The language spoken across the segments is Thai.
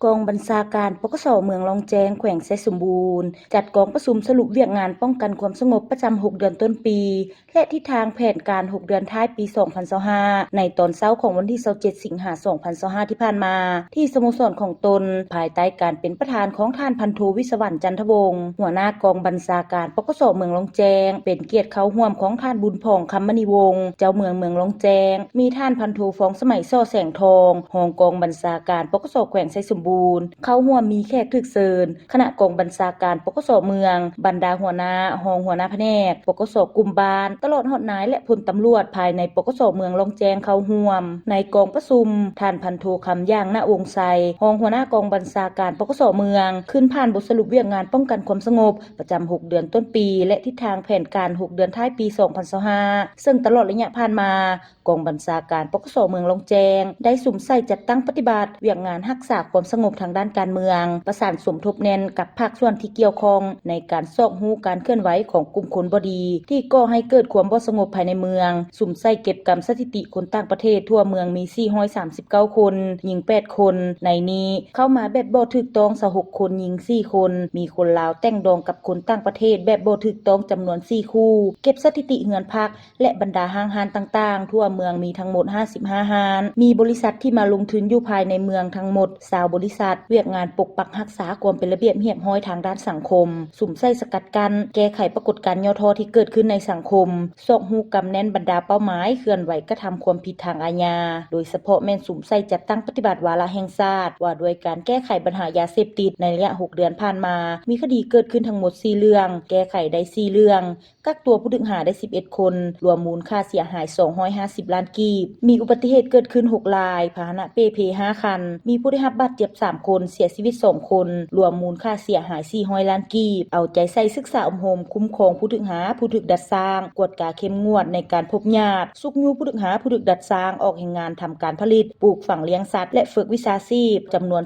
กองบัญชาการปกสเมืองลองแจ้งแขวงไชยสมบูรณ์จัดกองประชุมสรุปเวียกงานป้องกันความสงบประจำ6เดือนต้นปีและทิศทางแผนการ6เดือนท้ายปี2025ในตอนเช้าของวันที่27สิงหาคม2025ที่ผ่านมาที่สโมสรของตนภายใต้การเป็นประธานของท่านพันโทวิศวรรณจันทวงศ์หัวหน้ากองบัญชาการปกสเมืองลองแจ้งเป็นเกียรติเข้าร่วมของท่านบุญผ่องคำมณีวงศ์เจ้าเมืองลองแจ้งมีท่านพันโทฟองสมัยซ่อแสงทองรองกองบัญชาการปกสแขวงไชยสมบูรณ์เข้าร่วมมีแขกถึกเชิญคณะกองบัญชาการปกสเมืองบรรดาหัวหน้ารองหัวหน้าแผนกปกสกลุ่มบ้านตลอดฮอดนายและพลตำรวจภายในปกสเมืองลองแจ้งเข้าร่วมในกองประชุมท่านพันโทคำย่างณวงศ์ไซรองหัวหน้ากองบัญชาการปกสเมืองขึ้นผ่านบทสรุปเวียกงานป้องกันความสงบประจำ6เดือนต้นปีและทิศทางแผนการ6เดือนท้ายปี2025ซึ่งตลอดระยะผ่านมากองบัญชาการปกสเมืองลองแจ้งได้สุ่มใส่จัดตั้งปฏิบัติเวียกงานรักษาความสงบทางด้านการเมืองประสานสมทบแน่นกับภาคส่วนที่เกี่ยวข้องในการซอกหูการเคลื่อนไหวของกลุ่มคนบ่ดีที่ก่อให้เกิดความบ่สงบภายในเมืองสุ่มใส่เก็บกำสถิติคนต่างประเทศทั่วเมืองมี439คนหญิง8คนในนี้เข้ามาแบบบ่ถูกต้อง26คนหญิง4คนมีคนลาวแต่งดองกับคนต่างประเทศแบบบ่ถูกต้องจำนวน4คู่เก็บสถิติเฮือนพักและบรรดาห้างร้านต่างๆทั่วเมืองมีทั้งหมด55ห้างมีบริษัทที่มาลงทุนอยู่ภายในเมืองทั้งหมด20บริษัทเวียกงานปกปักรักษาความเป็นระเบียบเรียบร้อยทางด้านสังคมสุ่มใส่สกัดกั้นแก้ไขปรากฏการณ์ย่อท้อที่เกิดขึ้นในสังคมซอกฮู้กำแน่นบรรดาเป้าหมายเคลื่อนไหวกระทำความผิดทางอาญาโดยเฉพาะแม่นสุ่มใส่จัดตั้งปฏิบัติวาระแห่งชาติว่าด้วยการแก้ไขปัญหายาเสพติดในระยะ6เดือนผ่านมามีคดีเกิดขึ้นทั้งหมด4เรื่องแก้ไขได้4เรื่องกักตัวผู้ต้องหาได้11คนรวมมูลค่าเสียหาย250ล้านกีบมีอุบัติเหตุเกิดขึ้น6รายพาหนะเป้เพ5คันมีผู้ได้รับบาดเจ็บ3คนเสียชีวิต2คนรวมมูลค่าเสียหาย400ล้านกีบเอาใจใส่ศึกษาอบรมคุ้มครองผู้ถูกหาผู้ถูกดัดสร้างกวดกาเข้มงวดในการพบญาติสุกยูผู้ถูกหาผู้ถูกดัดสร้างออกแห่งงานทำการผลิตปลูกฝังเลี้ยงสัตว์และฝึกวิชาชีพจำนวน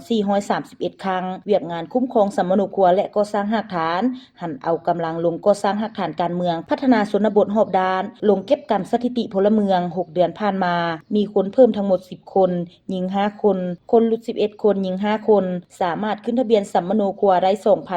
431ครั้งเวียกงานคุ้มครองสัมมโนครัวและก่อสร้างรากฐานหันเอากำลังลงก่อสร้างรากฐานการเมืองพัฒนาชนบทรอบด้านลงเก็บกำสถิติพลเมือง6เดือนผ่านมามีคนเพิ่มทั้งหมด10คนหญิง5คนคนหลุด11คนหญิง5คนสามารถขึ้นทะเบียนสัมมโนครัวได้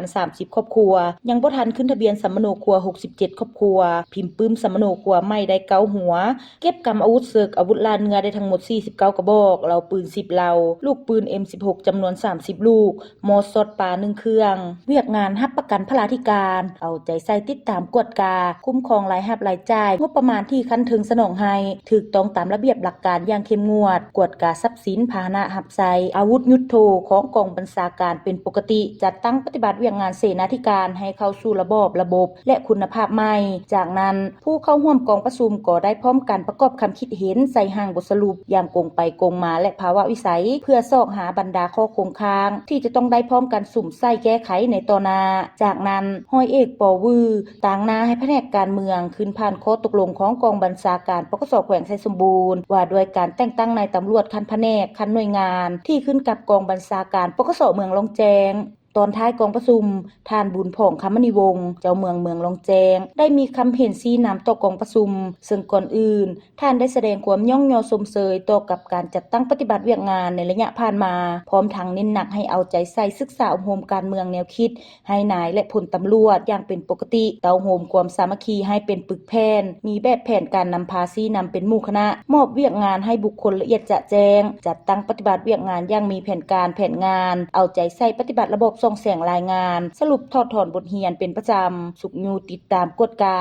2,030 ครอบครัวยังบ่ทันขึ้นทะเบียนสัมมโนครัว67ครอบครัวพิมพ์ปึ้มสัมมโนครัวไม่ได้9หัวเก็บกำอาวุธศึกอาวุธลานเงือได้ทั้งหมด49กระบอกเหล่าปืน10เหล่าลูกปืน M16 จำนวน30ลูกมอสอดปลา1เครื่องเวียกงานรับประกันพลาธิการเอาใจใส่ติดตามกวดกาคุ้มครองรายรับรายจ่ายงบประมาณที่คันถึงสนองให้ถูกต้องตามระเบียบหลักการอย่างเข้มงวดกวดกาทรัพย์สินพาหนะหับไซอาวุธยุทโธของกองบัญชาการเป็นปกติจัดตั้งปฏิบัติเวียกงานเสนาธิการให้เข้าสู่ระบบและคุณภาพใหม่จากนั้นผู้เข้าร่วมกองประชุมก็ได้พร้อมกันประกอบคำคิดเห็นใส่ห่างบทสรุปอย่างกงไปกงมาและภาวะวิสัยเพื่อซอกหาบรรดาข้อคงค้างที่จะต้องได้พร้อมกันสุ่มใส่แก้ไขในต่อหน้าจากนั้นห้อยเอกปอวือต่างหน้าให้แผนกการเมืองขึ้นผ่านข้อตกลงของกองบัญชาการปกสแขวงไชยสมบูรณ์ว่าด้วยการแต่งตั้งนายตำรวจคันแผนกคันหน่วยงานที่ขึ้นกับกองบัญชาการปกสเมืองลองแจ้งตอนท้ายกองประชุมท่านบุญผ่องคำมณีวงศ์เจ้าเมืองลองแจ้งได้มีคำเห็นชี้นำต่อกองประชุมซึ่งก่อนอื่นท่านได้แสดงความย่องยอสมเสยต่อกับการจัดตั้งปฏิบัติเวียกงานในระยะผ่านมาพร้อมทั้งเน้นหนักให้เอาใจใส่ศึกษาอบรมการเมืองแนวคิดให้นายและพลตำรวจอย่างเป็นปกติเตาโฮมความสามัคคีให้เป็นปึกแผ่นมีแบบแผนการนำพาชี้นำเป็นหมู่คณะมอบเวียกงานให้บุคคลละเอียดจะแจ้งจัดตั้งปฏิบัติเวียกงานอย่างมีแผนการแผนงานเอาใจใส่ปฏิบัติระบบส่งแสงรายงานสรุปถอดถอนบทเรียนเป็นประจำสุกยูติดตามกฎกา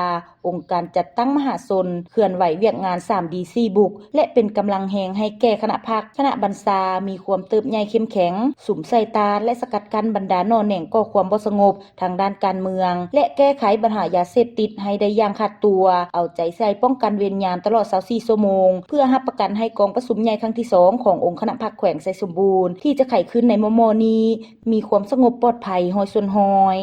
องค์การจัดตั้งมหาชนเคลื่อนไหวเวียกงาน 3D4 บุกและเป็นกำลังแหงให้แก่คณะพรรคคณะบัญชามีความเติบใหญ่เข้มแข็งสุมใส่ตาและสกัดกั้นบรรดานอแหน่งก่อความบ่สงบทางด้านการเมืองและแก้ไขปัญหายาเสพติดให้ได้อย่างขาดตัวเอาใจใส่ป้องกันเวรยามตลอด24ชั่วโมงเพื่อรับประกันให้กองประชุมใหญ่ครั้งที่2ขององค์คณะพรรคแขวงไชยสมบูรณ์ที่จะไขขึ้นในมม.นี้มีความสงบปลอดภัยห้อยส่วนห้อย